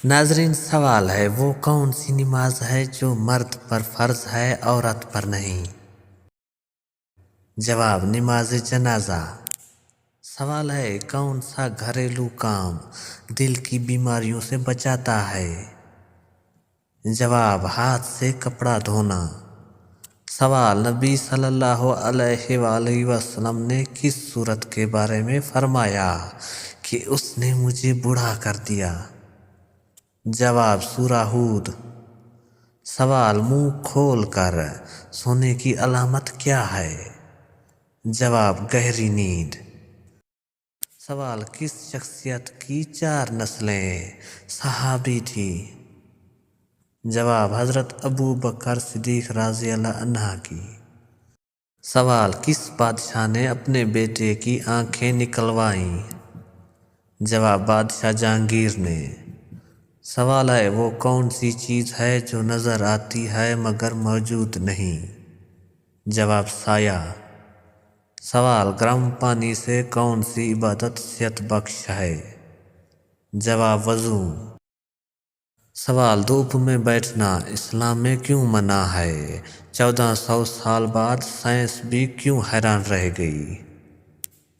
ناظرین، سوال ہے وہ کون سی نماز ہے جو مرد پر فرض ہے عورت پر نہیں؟ جواب: نماز جنازہ۔ سوال ہے کون سا گھریلو کام دل کی بیماریوں سے بچاتا ہے؟ جواب: ہاتھ سے کپڑا دھونا۔ سوال: نبی صلی اللہ علیہ وآلہ وسلم نے کس سورت کے بارے میں فرمایا کہ اس نے مجھے بوڑھا کر دیا؟ جواب: سورہ ہود۔ سوال: منہ کھول کر سونے کی علامت کیا ہے؟ جواب: گہری نیند۔ سوال: کس شخصیت کی 4 نسلیں صحابی تھیں؟ جواب: حضرت ابوبکر صدیق رضی اللہ عنہ کی۔ سوال: کس بادشاہ نے اپنے بیٹے کی آنکھیں نکلوائیں؟ جواب: بادشاہ جہانگیر نے۔ سوال ہے وہ کون سی چیز ہے جو نظر آتی ہے مگر موجود نہیں؟ جواب: سایہ۔ سوال: گرم پانی سے کون سی عبادت صحت بخش ہے؟ جواب: وضو۔ سوال: دھوپ میں بیٹھنا اسلام میں کیوں منع ہے؟ 1400 سال بعد سائنس بھی کیوں حیران رہ گئی؟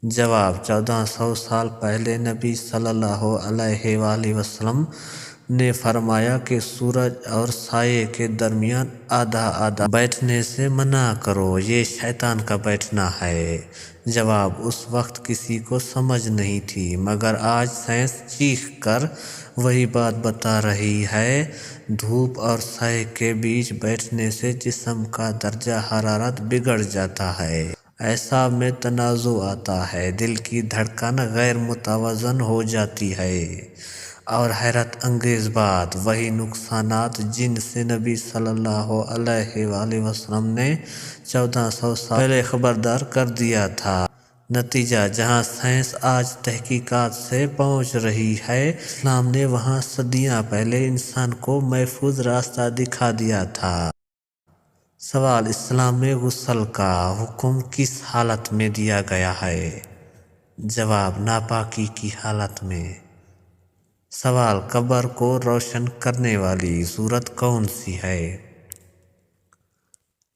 جواب: 1400 سال پہلے نبی صلی اللہ علیہ وآلہ وسلم نے فرمایا کہ سورج اور سائے کے درمیان آدھا آدھا بیٹھنے سے منع کرو، یہ شیطان کا بیٹھنا ہے۔ جواب: اس وقت کسی کو سمجھ نہیں تھی، مگر آج سائنس چیخ کر وہی بات بتا رہی ہے۔ دھوپ اور سائے کے بیچ بیٹھنے سے جسم کا درجہ حرارت بگڑ جاتا ہے، اعصاب میں تنازع آتا ہے، دل کی دھڑکن غیر متوازن ہو جاتی ہے، اور حیرت انگیز بات وہی نقصانات جن سے نبی صلی اللہ علیہ وآلہ وسلم نے 1400 سال پہلے خبردار کر دیا تھا۔ نتیجہ: جہاں سائنس آج تحقیقات سے پہنچ رہی ہے، اسلام نے وہاں صدیاں پہلے انسان کو محفوظ راستہ دکھا دیا تھا۔ سوال: اسلام میں غسل کا حکم کس حالت میں دیا گیا ہے؟ جواب: ناپاکی کی حالت میں۔ سوال: قبر کو روشن کرنے والی سورت کون سی ہے؟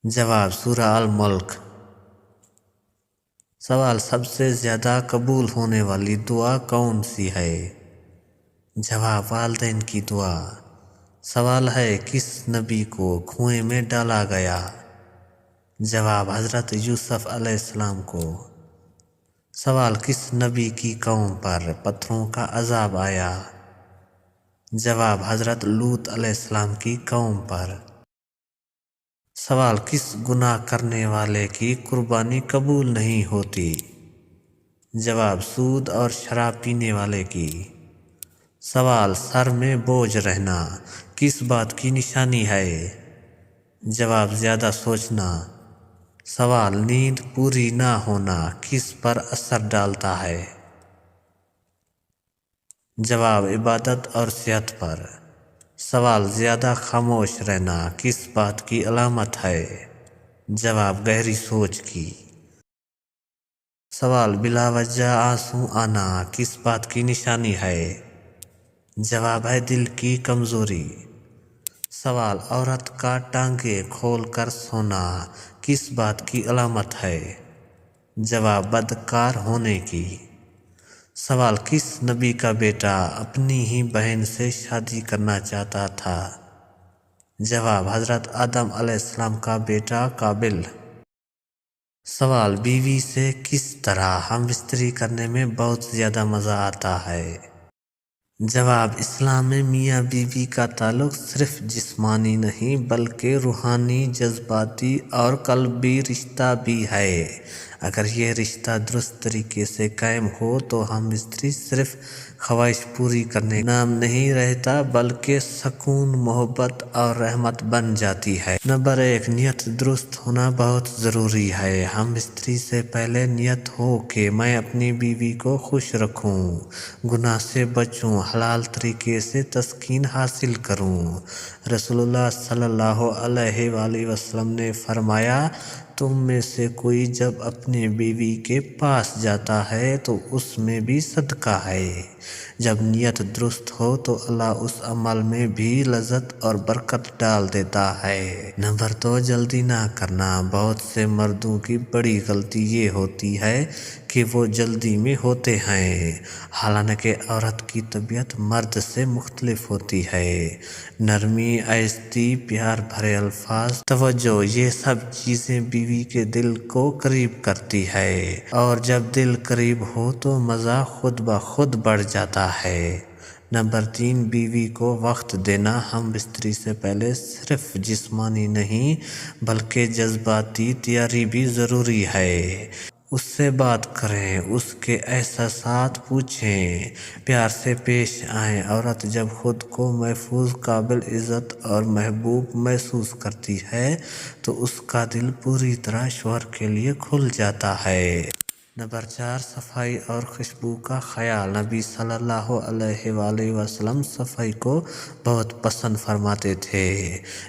جواب: سورہ الملک۔ سوال: سب سے زیادہ قبول ہونے والی دعا کون سی ہے؟ جواب: والدین کی دعا۔ سوال ہے کس نبی کو کنویں میں ڈالا گیا؟ جواب: حضرت یوسف علیہ السلام کو۔ سوال: کس نبی کی قوم پر پتھروں کا عذاب آیا؟ جواب: حضرت لوط علیہ السلام کی قوم پر۔ سوال: کس گناہ کرنے والے کی قربانی قبول نہیں ہوتی؟ جواب: سود اور شراب پینے والے کی۔ سوال: سر میں بوجھ رہنا کس بات کی نشانی ہے؟ جواب: زیادہ سوچنا۔ سوال: نیند پوری نہ ہونا کس پر اثر ڈالتا ہے؟ جواب: عبادت اور صحت پر۔ سوال: زیادہ خاموش رہنا کس بات کی علامت ہے؟ جواب: گہری سوچ کی۔ سوال: بلا وجہ آنسو آنا کس بات کی نشانی ہے؟ جواب ہے دل کی کمزوری۔ سوال: عورت کا ٹانگیں کھول کر سونا کس بات کی علامت ہے؟ جواب: بدکار ہونے کی۔ سوال: کس نبی کا بیٹا اپنی ہی بہن سے شادی کرنا چاہتا تھا؟ جواب: حضرت آدم علیہ السلام کا بیٹا قابل۔ سوال: بیوی سے کس طرح ہم بستری کرنے میں بہت زیادہ مزہ آتا ہے؟ جواب: اسلام میں میاں بیوی کا تعلق صرف جسمانی نہیں بلکہ روحانی، جذباتی اور قلبی رشتہ بھی ہے۔ اگر یہ رشتہ درست طریقے سے قائم ہو تو ہم بستری صرف خواہش پوری کرنے کا نام نہیں رہتا بلکہ سکون، محبت اور رحمت بن جاتی ہے۔ نمبر 1: نیت درست ہونا بہت ضروری ہے۔ ہم بستری سے پہلے نیت ہو کہ میں اپنی بیوی کو خوش رکھوں، گناہ سے بچوں، حلال طریقے سے تسکین حاصل کروں۔ رسول اللہ صلی اللہ علیہ وآلہ وسلم نے فرمایا، تم میں سے کوئی جب اپنے بیوی کے پاس جاتا ہے تو اس میں بھی صدقہ ہے۔ جب نیت درست ہو تو اللہ اس عمل میں بھی لذت اور برکت ڈال دیتا ہے۔ نمبر 2، جلدی نہ کرنا۔ بہت سے مردوں کی بڑی غلطی یہ ہوتی ہے کہ وہ جلدی میں ہوتے ہیں، حالانکہ عورت کی طبیعت مرد سے مختلف ہوتی ہے۔ نرمی، آہستگی، پیار بھرے الفاظ، توجہ، یہ سب چیزیں بیوی کے دل کو قریب کرتی ہے، اور جب دل قریب ہو تو مزہ خود بخود بڑھ جاتا ہے۔ نمبر 3، بیوی کو وقت دینا۔ ہم بستری سے پہلے صرف جسمانی نہیں بلکہ جذباتی تیاری بھی ضروری ہے۔ اس سے بات کریں، اس کے احساسات پوچھیں، پیار سے پیش آئیں۔ عورت جب خود کو محفوظ، قابل عزت اور محبوب محسوس کرتی ہے تو اس کا دل پوری طرح شوہر کے لیے کھل جاتا ہے۔ نمبر 4، صفائی اور خوشبو کا خیال۔ نبی صلی اللہ علیہ وآلہ وسلم صفائی کو بہت پسند فرماتے تھے۔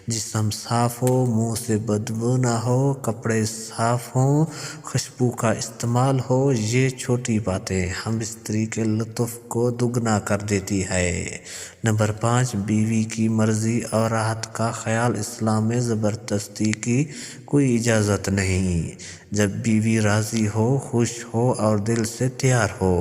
جسم صاف ہو، منہ سے بدبو نہ ہو، کپڑے صاف ہوں، خوشبو کا استعمال ہو، یہ چھوٹی باتیں ہم بستری کے لطف کو دگنا کر دیتی ہے۔ نمبر 5، بیوی کی مرضی اور راحت کا خیال۔ اسلام میں زبردستی کی کوئی اجازت نہیں۔ جب بیوی راضی ہو، خوش ہو اور دل سے تیار ہو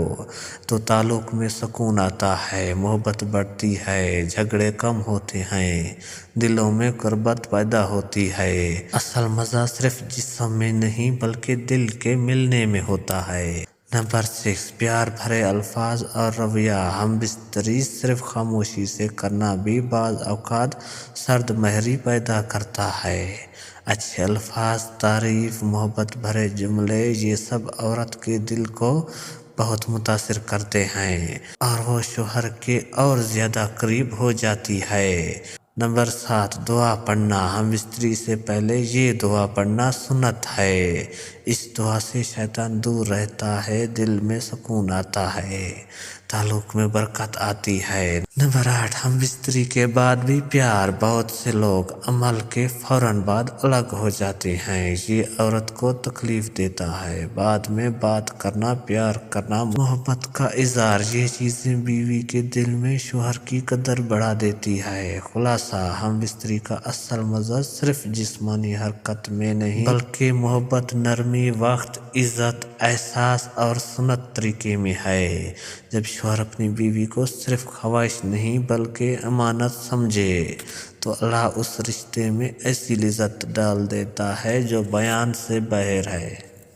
تو تعلق میں سکون آتا ہے، محبت بڑھتی ہے، جھگڑے کم ہوتے ہیں، دلوں میں قربت پیدا ہوتی ہے۔ اصل مزہ صرف جسم میں نہیں بلکہ دل کے ملنے میں ہوتا ہے۔ نمبر 6، پیار بھرے الفاظ اور رویہ۔ ہم بستری صرف خاموشی سے کرنا بھی بعض اوقات سرد مہری پیدا کرتا ہے۔ اچھے الفاظ، تعریف، محبت بھرے جملے، یہ سب عورت کے دل کو بہت متاثر کرتے ہیں اور وہ شوہر کے اور زیادہ قریب ہو جاتی ہے۔ نمبر 7، دعا پڑھنا۔ ہم بستری سے پہلے یہ دعا پڑھنا سنت ہے۔ اس دعا سے شیطان دور رہتا ہے، دل میں سکون آتا ہے، تعلق میں برکت آتی ہے۔ نمبر 8، ہم بستری کے بعد بھی پیار۔ بہت سے لوگ عمل کے فوراً بعد الگ ہو جاتے ہیں، یہ عورت کو تکلیف دیتا ہے۔ بعد میں بات کرنا، پیار کرنا، محبت کا اظہار، یہ چیزیں بیوی کے دل میں شوہر کی قدر بڑھا دیتی ہے۔ خلاصہ، ہم بستری کا اصل مزہ صرف جسمانی حرکت میں نہیں بلکہ محبت، نرمی، وقت، عزت، احساس اور سنت طریقے میں ہے۔ جب شوہر اپنی بیوی کو صرف خواہش نہیں بلکہ امانت سمجھے تو اللہ اس رشتے میں ایسی لذت ڈال دیتا ہے جو بیان سے باہر ہے۔